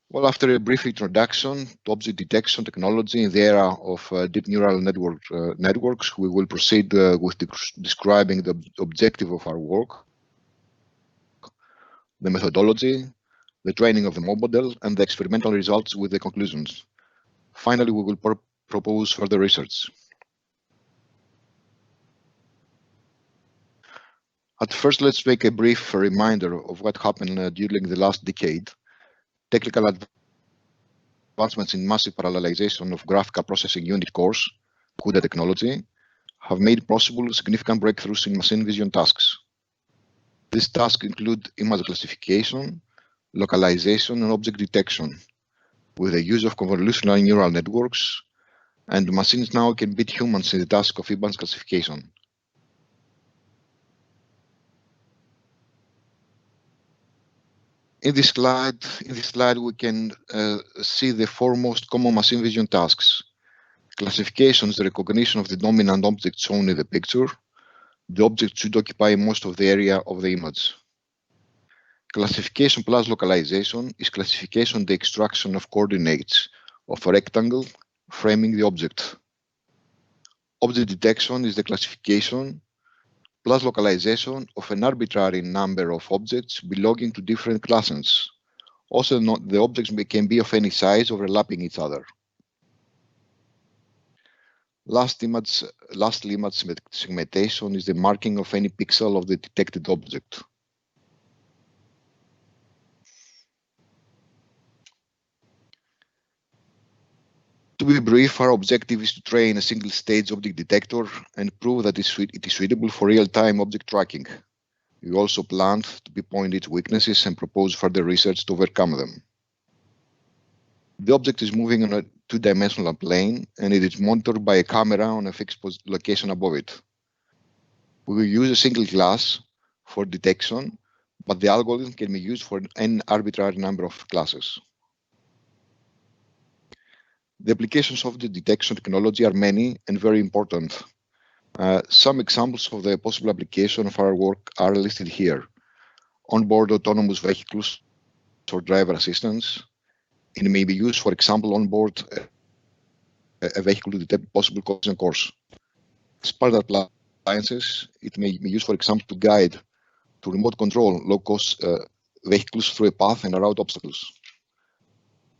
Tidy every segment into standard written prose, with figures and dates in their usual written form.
Well, after a brief introduction to object detection technology in the era of deep neural networks, we will proceed with describing the objective of our work, the methodology, the training of the model, and the experimental results with the conclusions. Finally, we will propose further research. At first, let's make a brief reminder of what happened during the last decade. Technical advancements in massive parallelization of graphical processing unit cores, CUDA technology, have made possible significant breakthroughs in machine vision tasks. These tasks include image classification, localization, and object detection, with the use of convolutional neural networks, and machines now can beat humans in the task of image classification. In this slide, we can see the four most common machine vision tasks. Classification is the recognition of the dominant object shown in the picture. The object should occupy most of the area of the image. Classification plus localization is classification the extraction of coordinates of a rectangle framing the object. Object detection is the classification plus localization of an arbitrary number of objects belonging to different classes. Also, the objects can be of any size overlapping each other. Lastly, image segmentation is the marking of any pixel of the detected object. To be brief, our objective is to train a single-stage object detector and prove that it is suitable for real-time object tracking. We also plan to pinpoint its weaknesses and propose further research to overcome them. The object is moving on a two-dimensional plane, and it is monitored by a camera on a fixed location above it. We will use a single class for detection, but the algorithm can be used for an arbitrary number of classes. The applications of the detection technology are many and very important. Some examples of the possible application of our work are listed here. Onboard autonomous vehicles or driver assistance. It may be used, for example, onboard a vehicle to detect possible collision course. Smart appliances, it may be used, for example, to guide, to remote control low-cost vehicles through a path and around obstacles.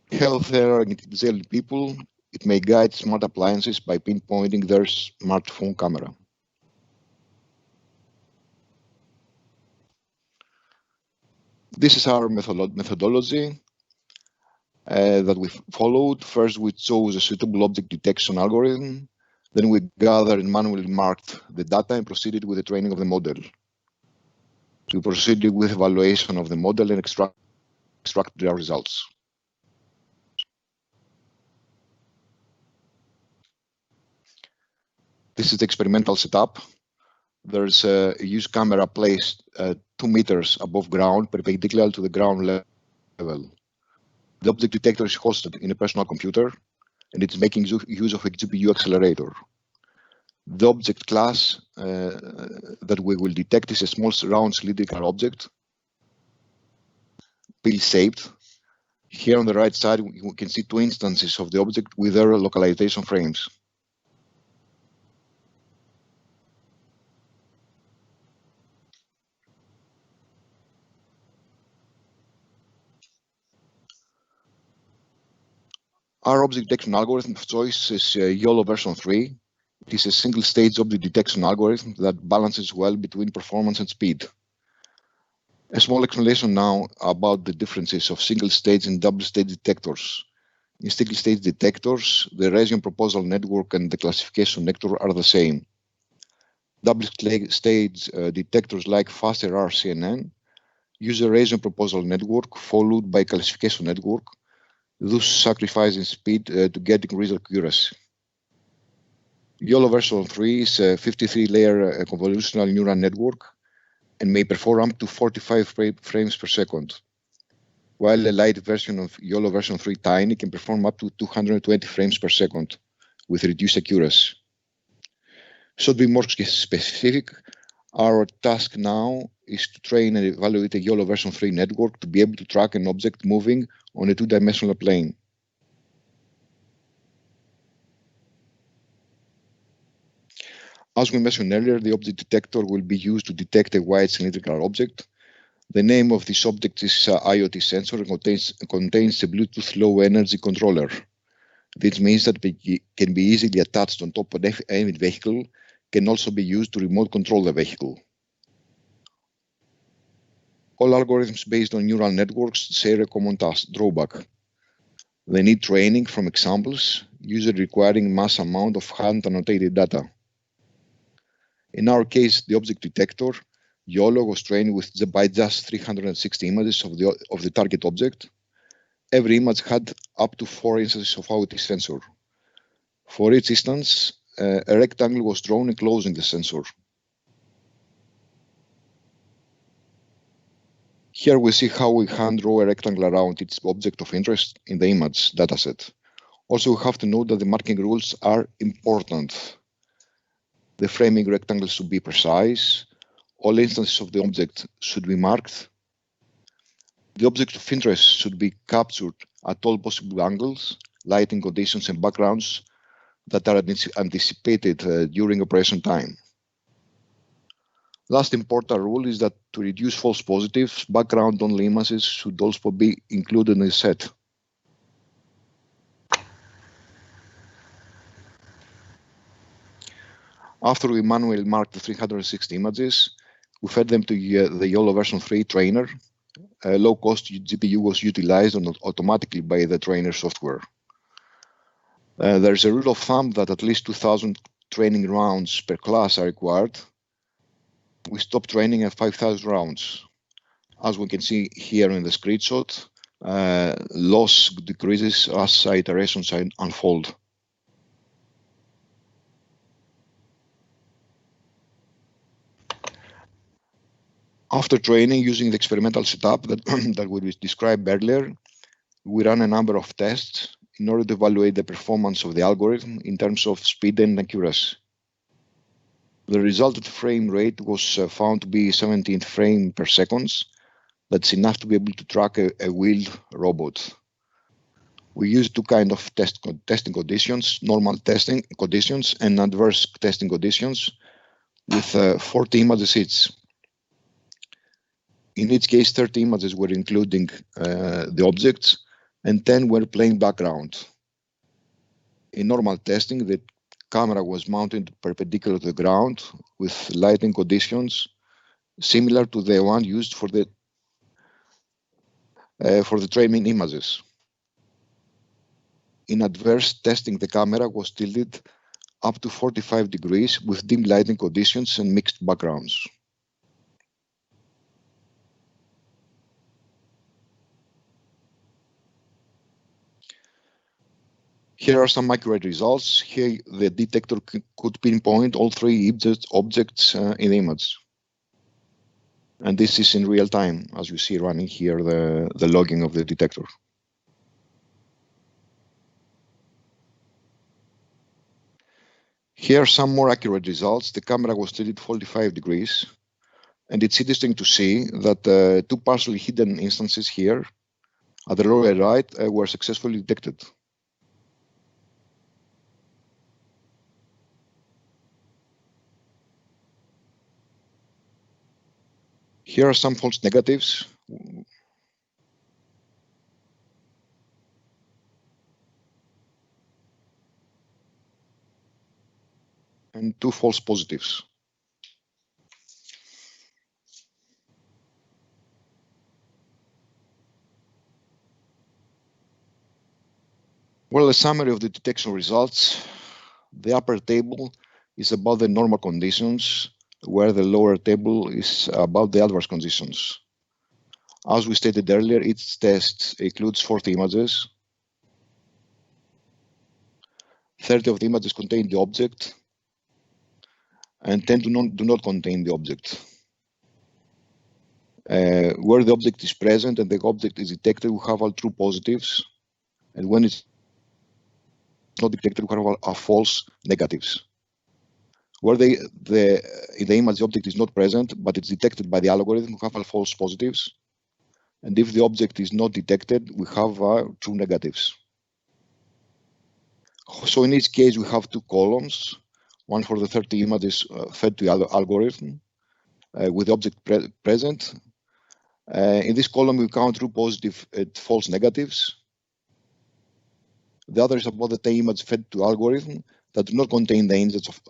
Healthcare and elderly people, it may guide smart appliances by pinpointing their smartphone camera. This is our methodology that we followed. First, we chose a suitable object detection algorithm. Then we gathered and manually marked the data and proceeded with the training of the model. We proceeded with evaluation of the model and extract their results. This is the experimental setup. There's a use camera placed 2 meters above ground, perpendicular to the ground level. The object detector is hosted in a personal computer, and it's making use of a GPU accelerator. The object class that we will detect is a small round cylindrical object, pill-shaped. Here on the right side, we can see 2 instances of the object with their localization frames. Our object detection algorithm of choice is YOLO version 3. It is a single-stage object detection algorithm that balances well between performance and speed. A small explanation now about the differences of single-stage and double-stage detectors. In single-stage detectors, the Bayesian proposal network and the classification network are the same. Double-stage detectors like faster RCNN use a Bayesian proposal network followed by classification network, thus sacrificing speed to getting result accuracy. YOLO version 3 is a 53-layer convolutional neural network and may perform up to 45 frames per second, while a light version of YOLO version 3 Tiny can perform up to 220 frames per second with reduced accuracy. So to be more specific, our task now is to train and evaluate a YOLO version 3 network to be able to track an object moving on a two-dimensional plane. As we mentioned earlier, the object detector will be used to detect a white cylindrical object. The name of this object is IoT sensor and contains a Bluetooth low energy controller. This means that it can be easily attached on top of any vehicle, can also be used to remote control the vehicle. All algorithms based on neural networks share a common drawback. They need training from examples, usually requiring mass amount of hand-annotated data. In our case, the object detector, YOLO, was trained by just 360 images of the target object. Every image had up to 4 instances of IoT sensor. For each instance, a rectangle was drawn enclosing the sensor. Here we see how we hand draw a rectangle around its object of interest in the image dataset. Also, we have to note that the marking rules are important. The framing rectangle should be precise. All instances of the object should be marked. The object of interest should be captured at all possible angles, lighting conditions and backgrounds that are anticipated during operation time. Last important rule is that to reduce false positives, background-only images should also be included in the set. After we manually marked the 360 images, we fed them to the YOLO version 3 trainer. A low-cost GPU was utilized automatically by the trainer software. There's a rule of thumb that at least 2,000 training rounds per class are required. We stopped training at 5,000 rounds. As we can see here in the screenshot, loss decreases as iterations unfold. After training using the experimental setup that we described earlier, we ran a number of tests in order to evaluate the performance of the algorithm in terms of speed and accuracy. The resulted frame rate was found to be 17 frames per second. That's enough to be able to track a wheeled robot. We used two kinds of testing conditions, normal testing conditions and adverse testing conditions with 40 images each. In each case, 30 images were including the objects and 10 were plain background. In normal testing, the camera was mounted perpendicular to the ground with lighting conditions similar to the one used for the training images. In adverse testing, the camera was tilted up to 45 degrees with dim lighting conditions and mixed backgrounds. Here are some accurate results. Here, the detector could pinpoint all 3 objects in the image. And this is in real time, as you see running here, the logging of the detector. Here are some more accurate results. The camera was tilted 45 degrees. And it's interesting to see that 2 partially hidden instances here at the lower right were successfully detected. Here are some false negatives. And 2 false positives. Well, a summary of the detection results. The upper table is about the normal conditions, where the lower table is about the adverse conditions. As we stated earlier, each test includes 40 images. 30 of the images contain the object, and 10 do not contain the object. Where the object is present and the object is detected, we have all true positives, and when it's not detected, we have all false negatives. where in the image the object is not present, but it's detected by the algorithm, we have false positives. And if the object is not detected, we have true negatives. So in each case, we have two columns, one for the 30 images fed to the algorithm with the object present. In this column, we count true positive and false negatives. The other is about the 10 images fed to algorithm that do not contain the instance of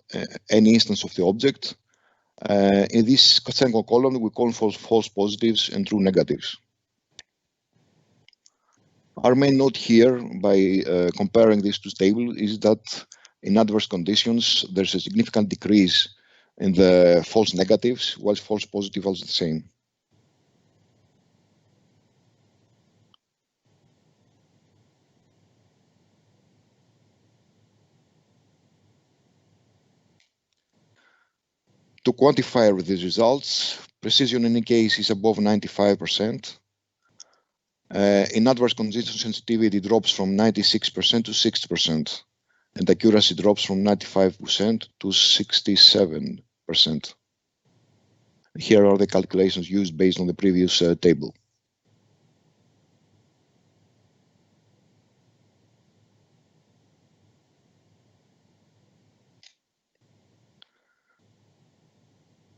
any instance of the object. In this second column, we call false positives and true negatives. Our main note here, by comparing these two tables, is that in adverse conditions, there's a significant decrease in the false negatives, while false positive are the same. To quantify these results, precision in any case is above 95%. In adverse conditions, sensitivity drops from 96% to 60%, and accuracy drops from 95% to 67%. Here are the calculations used based on the previous table.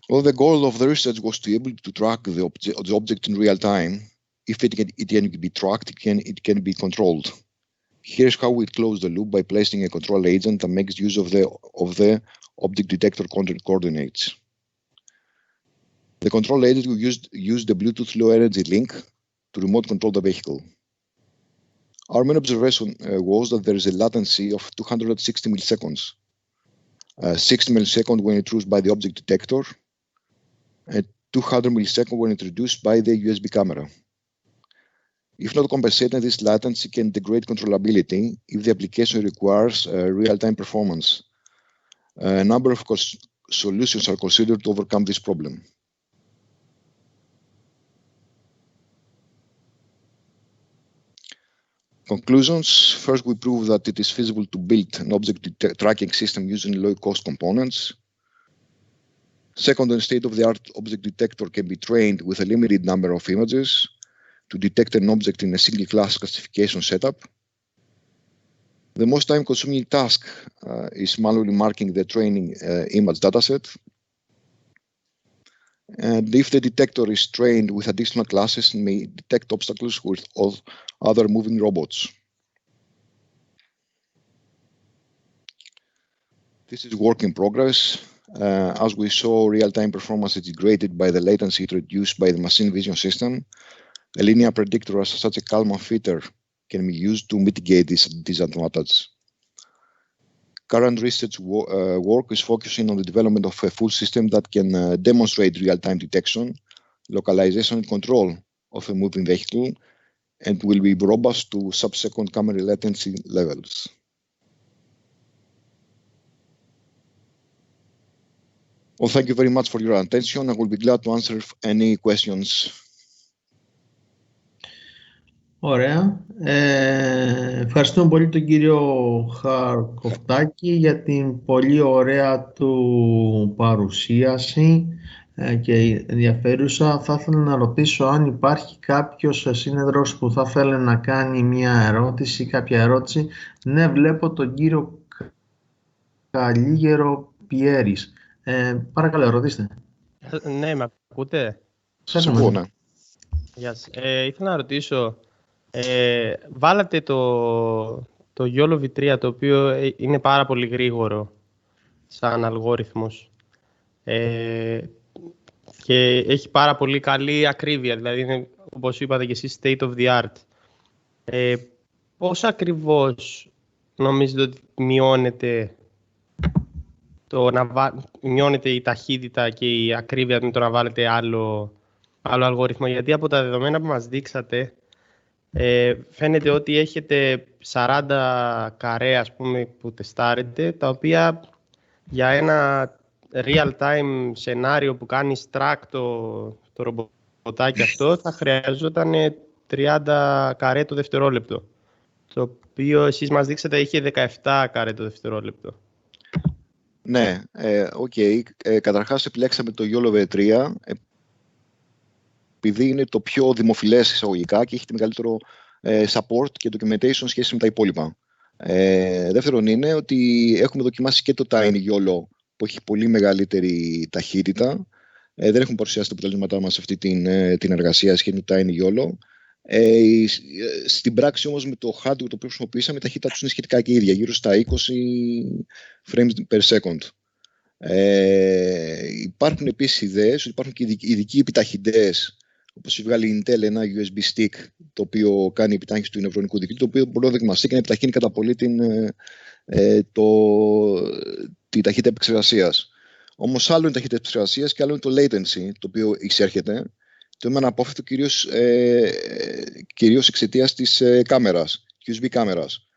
Well, the goal of the research was to be able to track the object in real time. If it can be tracked, it can be controlled. Here's how we close the loop by placing a control agent that makes use of the object detector coordinates. The control agent will use the Bluetooth low energy link to remote control the vehicle. Our main observation was that there is a latency of 260 milliseconds. 60 milliseconds when introduced by the object detector, and 200 milliseconds when introduced by the USB camera. If not compensated, this latency can degrade controllability if the application requires real-time performance. A number of solutions are considered to overcome this problem. Conclusions. First, we prove that it is feasible to build an object tracking system using low-cost components. Second, a state-of-the-art object detector can be trained with a limited number of images to detect an object in a single class classification setup. The most time-consuming task is manually marking the training image dataset. And if the detector is trained with additional classes, it may detect obstacles with other moving robots. This is work in progress. As we saw, real-time performance is degraded by the latency introduced by the machine vision system. A linear predictor as such a Kalman filter can be used to mitigate this disadvantage. Current research work is focusing on the development of a full system that can demonstrate real-time detection, localization, and control of a moving vehicle, and will be robust to sub-second camera latency levels. Well, thank you very much for your attention. I will be glad to answer any questions. Ωραία. Ευχαριστούμε πολύ τον κύριο Χαροκοφτάκη για την πολύ ωραία του παρουσίαση και ενδιαφέρουσα. Θα ήθελα να ρωτήσω αν υπάρχει κάποιος σύνεδρος που θα ήθελε να κάνει μια ερώτηση, κάποια ερώτηση. Ναι, βλέπω τον κύριο Καλίγερο Πιέρης. Παρακαλώ, ρωτήστε. Ναι, με ακούτε? Σας ακούω, ναι. Γεια σας. Ήθελα να ρωτήσω, βάλατε το YOLO V3, το οποίο είναι πάρα πολύ γρήγορο σαν αλγόριθμος και έχει πάρα πολύ καλή ακρίβεια, δηλαδή είναι, όπως είπατε και εσείς, state of the art. Πώς ακριβώς νομίζετε ότι μειώνεται η ταχύτητα και η ακρίβεια με το να βάλετε άλλο αλγόριθμο? Γιατί από τα δεδομένα που μας δείξατε φαίνεται ότι έχετε 40 καρέ, ας πούμε, που τεστάρετε, τα οποία για ένα real-time σενάριο που κάνει track το ρομποτάκι αυτό θα χρειαζόταν 30 καρέ το δευτερόλεπτο, το οποίο εσείς μας δείξατε είχε 17 καρέ το δευτερόλεπτο. Ναι, οκ. Καταρχάς επιλέξαμε το YOLO V3 επειδή είναι το πιο δημοφιλές εισαγωγικά και έχει τη μεγαλύτερο support και documentation σχέση με τα υπόλοιπα. Δεύτερον είναι ότι έχουμε δοκιμάσει και το Tiny YOLO που έχει πολύ μεγαλύτερη ταχύτητα. Δεν έχουμε παρουσιάσει τα αποτελέσματά μας σε αυτή την εργασία σχέση με το Tiny YOLO. Στην πράξη όμως με το hardware το οποίο χρησιμοποιήσαμε η ταχύτητα τους είναι σχετικά και ίδια, γύρω στα 20 frames per second. Υπάρχουν επίσης ιδέες ότι υπάρχουν και ειδικοί επιταχυντές, όπως έχει βγάλει η Intel ένα USB stick το οποίο κάνει επιτάχυνση του νευρονικού δικτύου, το οποίο μπορεί να δοκιμαστεί και να επιταχύνει κατά πολύ τη ταχύτητα επεξεργασίας. Όμως άλλο είναι η ταχύτητα επεξεργασίας και άλλο είναι το latency το οποίο εισέρχεται. Το είναι αναπόφευκτο κυρίως εξαιτίας της κάμερας, USB κάμερας.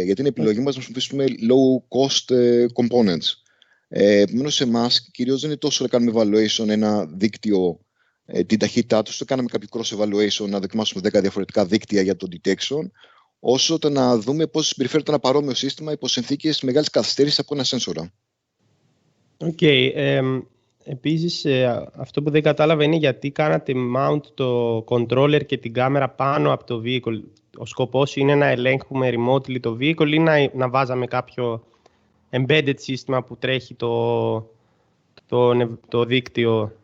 Γιατί είναι επιλογή μας να χρησιμοποιήσουμε low cost components. Επομένως σε εμάς κυρίως δεν είναι τόσο να κάνουμε evaluation ένα δίκτυο, την ταχύτητά τους, το κάναμε κάποιο cross evaluation να δοκιμάσουμε 10 διαφορετικά δίκτυα για το detection, όσο το να δούμε πώς συμπεριφέρεται ένα παρόμοιο σύστημα υπό συνθήκες μεγάλης καθυστέρησης από ένα σένσορα. Οκ. Επίσης, αυτό που δεν κατάλαβα είναι γιατί κάνατε mount το controller και την κάμερα πάνω από το vehicle. Ο σκοπός είναι να ελέγχουμε remotely το vehicle ή να βάζαμε κάποιο embedded σύστημα που τρέχει το δίκτυο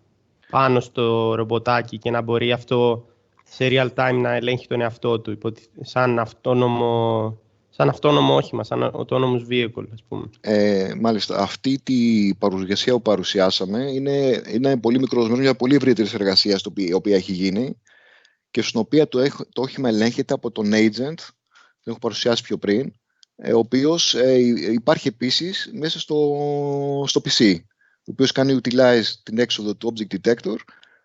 πάνω στο ρομποτάκι και να μπορεί αυτό σε real time να ελέγχει τον εαυτό του σαν αυτόνομο όχημα, σαν autonomous vehicle, ας πούμε. Μάλιστα, αυτή τη παρουσιασία που παρουσιάσαμε είναι πολύ μικρός μέρος για πολύ ευρύτερη εργασία η οποία έχει γίνει και στην οποία το όχημα ελέγχεται από τον agent, το έχω παρουσιάσει πιο πριν, ο οποίος υπάρχει επίσης μέσα στο PC, ο οποίος κάνει utilize την έξοδο του object detector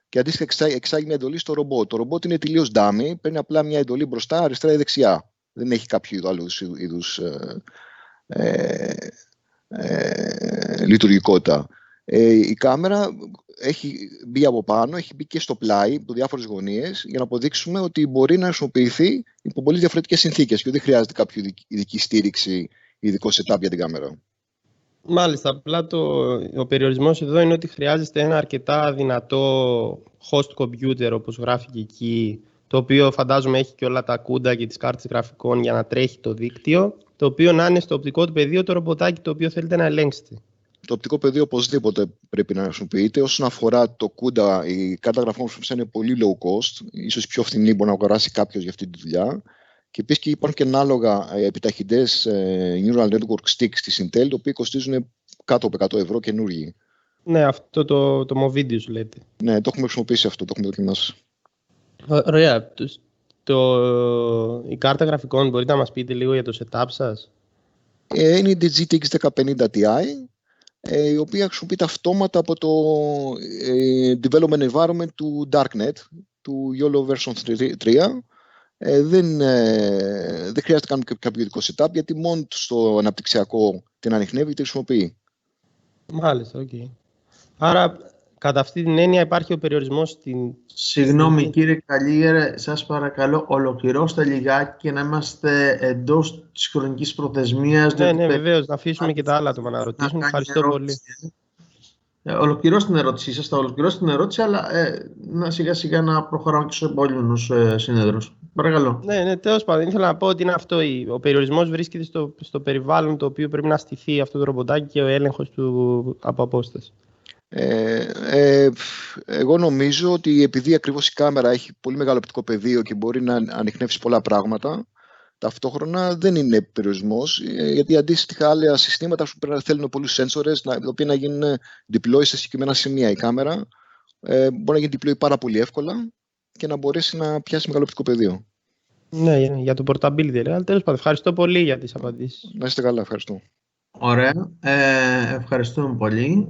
και αντίστοιχα εξάγει μια εντολή στο ρομπότ. Το ρομπότ είναι τελείως dummy, παίρνει απλά μια εντολή μπροστά, αριστερά ή δεξιά. Δεν έχει κάποιο άλλο είδους λειτουργικότητα. Η κάμερα έχει μπει από πάνω, έχει μπει και στο πλάι από διάφορες γωνίες για να αποδείξουμε ότι μπορεί να χρησιμοποιηθεί υπό πολύ διαφορετικές συνθήκες και δεν χρειάζεται κάποια ειδική στήριξη, ειδικό setup για την κάμερα. Μάλιστα, απλά ο περιορισμός εδώ είναι ότι χρειάζεται ένα αρκετά δυνατό host computer, όπως γράφει και εκεί, το οποίο φαντάζομαι έχει και όλα τα κούντα και τις κάρτες γραφικών για να τρέχει το δίκτυο, το οποίο να είναι στο οπτικό του πεδίο το ρομποτάκι το οποίο θέλετε να ελέγξετε. Το οπτικό πεδίο οπωσδήποτε πρέπει να χρησιμοποιείται. Όσον αφορά το κούντα, η κάρτα γραφικών είναι πολύ low cost, ίσως πιο φθηνή μπορεί να αγοράσει κάποιος για αυτή τη δουλειά. Και επίσης και υπάρχουν και ανάλογα επιταχυντές neural network sticks της Intel, το οποίο κοστίζουν κάτω από 100 ευρώ καινούργιοι. Ναι, αυτό το Movidius λέτε. Ναι, το έχουμε χρησιμοποιήσει αυτό, το έχουμε δοκιμάσει. Ωραία. Η κάρτα γραφικών μπορείτε να μας πείτε λίγο για το setup σας? Είναι η GTX 1050 Ti, η οποία χρησιμοποιείται αυτόματα από το development environment του Darknet, του YOLO version 3. Δεν χρειάζεται να κάνουμε κάποιο ειδικό setup, γιατί μόνο στο αναπτυξιακό την ανιχνεύει και τη χρησιμοποιεί. Μάλιστα, οκ. Άρα, κατά αυτή την έννοια υπάρχει ο περιορισμός στην... Συγγνώμη κύριε Καλίγερε, σας παρακαλώ ολοκληρώστε λιγάκι και να είμαστε εντός της χρονικής προθεσμίας. Ναι, βεβαίως, να αφήσουμε και τα άλλα άτομα να ρωτήσουν. Ευχαριστώ πολύ. Ολοκληρώστε την ερώτησή σας, θα ολοκληρώσετε την ερώτηση, αλλά σιγά σιγά να προχωράμε και στους επόμενους συνέδρους. Παρακαλώ. Ναι, τέλος πάντων, ήθελα να πω ότι είναι αυτό. Ο περιορισμός βρίσκεται στο περιβάλλον το οποίο πρέπει να στηθεί αυτό το ρομποτάκι και ο έλεγχος του από απόσταση. Εγώ νομίζω ότι επειδή ακριβώς η κάμερα έχει πολύ μεγάλο οπτικό πεδίο και μπορεί να ανιχνεύσει πολλά πράγματα, ταυτόχρονα δεν είναι περιορισμός, γιατί αντίστοιχα άλλα συστήματα θέλουν πολλούς σένσορες, τα οποία να γίνουν deploy σε συγκεκριμένα σημεία. Η κάμερα μπορεί να γίνει deploy πάρα πολύ εύκολα και να μπορέσει να πιάσει μεγάλο οπτικό πεδίο. Ναι, για το portability, αλλά τέλος πάντων, ευχαριστώ πολύ για τις απαντήσεις. Να είστε καλά, ευχαριστώ. Ωραία, ευχαριστούμε πολύ.